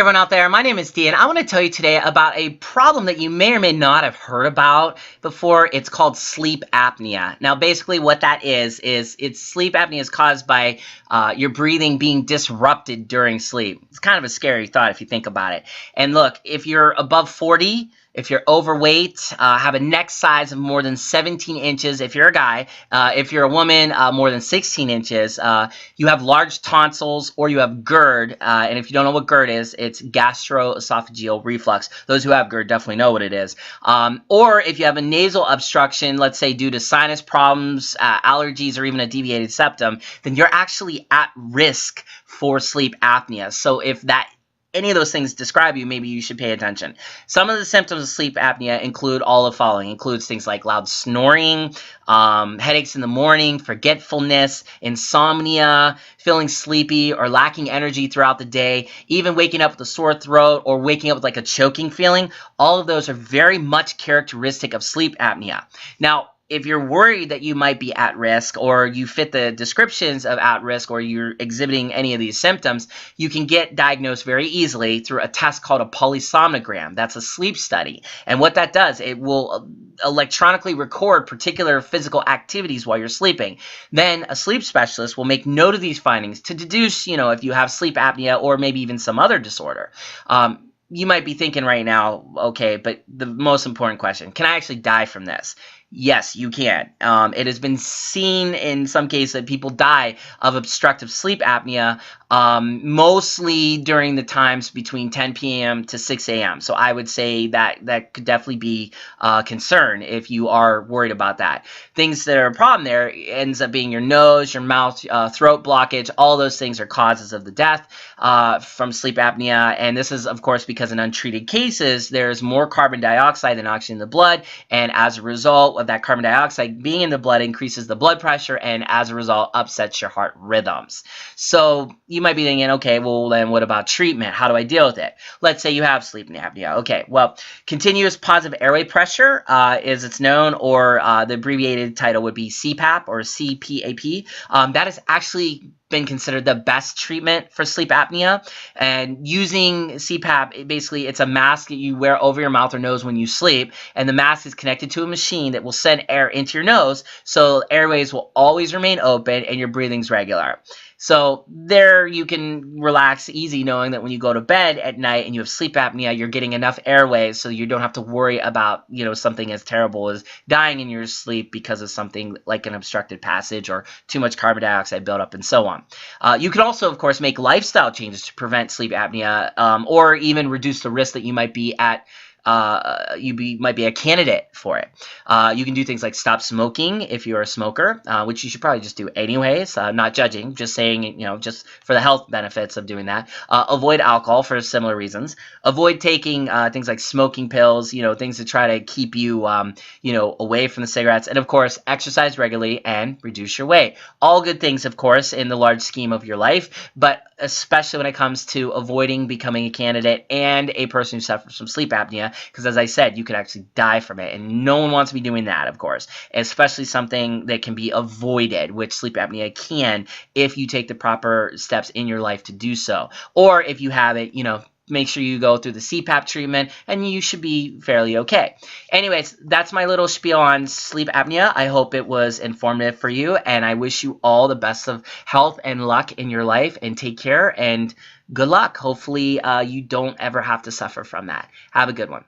Everyone out there, my name is Dee, and I want to tell you today about a problem that you may or may not have heard about before. It's called sleep apnea. Now, basically what that is it's sleep apnea is caused by your breathing being disrupted during sleep. It's kind of a scary thought if you think about it. And look, if you're above 40, if you're overweight, have a neck size of more than 17 inches, if you're a guy, if you're a woman, more than 16 inches, you have large tonsils, or you have GERD, and if you don't know what GERD is, it's gastroesophageal reflux. Those who have GERD definitely know what it is. Or if you have a nasal obstruction, let's say due to sinus problems, allergies, or even a deviated septum, then you're actually at risk for sleep apnea. So if any of those things describe you, maybe you should pay attention. Some of the symptoms of sleep apnea include all the following. Includes things like loud snoring, headaches in the morning, forgetfulness, insomnia, feeling sleepy or lacking energy throughout the day, even waking up with a sore throat or waking up with like a choking feeling. All of those are very much characteristic of sleep apnea. Now, if you're worried that you might be at risk, or you fit the descriptions of at risk, or you're exhibiting any of these symptoms, you can get diagnosed very easily through a test called a polysomnogram. That's a sleep study. And what that does, it will electronically record particular physical activities while you're sleeping. Then a sleep specialist will make note of these findings to deduce, if you have sleep apnea or maybe even some other disorder. You might be thinking right now, okay, but the most important question, can I actually die from this? Yes, you can. It has been seen in some cases that people die of obstructive sleep apnea, mostly during the times between 10 p.m. to 6 a.m. So I would say that could definitely be a concern if you are worried about that. Things that are a problem there ends up being your nose, your mouth, throat blockage. All those things are causes of the death from sleep apnea. And this is, of course, because in untreated cases, there's more carbon dioxide than oxygen in the blood. And as a result of that carbon dioxide being in the blood, increases the blood pressure, and as a result upsets your heart rhythms. So you might be thinking, okay, well then what about treatment? How do I deal with it? Let's say you have sleep apnea. Okay, well, continuous positive airway pressure is it's known, or the abbreviated title would be CPAP or CPAP. That is actually been considered the best treatment for sleep apnea. And using CPAP, basically it's a mask that you wear over your mouth or nose when you sleep, and the mask is connected to a machine that will send air into your nose, so airways will always remain open and your breathing's regular. So there you can relax easy knowing that when you go to bed at night and you have sleep apnea, you're getting enough airways so you don't have to worry about, something as terrible as dying in your sleep because of something like an obstructed passage or too much carbon dioxide buildup and so on. You could also, of course, make lifestyle changes to prevent sleep apnea, or even reduce the risk that you might be at might be a candidate for it. You can do things like stop smoking if you're a smoker, which you should probably just do anyways. Not judging, just saying, just for the health benefits of doing that. Avoid alcohol for similar reasons. Avoid taking things like smoking pills, things to try to keep you, away from the cigarettes. And of course, exercise regularly and reduce your weight. All good things, of course, in the large scheme of your life, but especially when it comes to avoiding becoming a candidate and a person who suffers from sleep apnea, because as I said, you could actually die from it, and no one wants to be doing that, of course, especially something that can be avoided, which sleep apnea can, if you take the proper steps in your life to do so. Or if you have it, make sure you go through the CPAP treatment and you should be fairly okay. Anyways, that's my little spiel on sleep apnea. I hope it was informative for you, and I wish you all the best of health and luck in your life, and take care and good luck. Hopefully you don't ever have to suffer from that. Have a good one.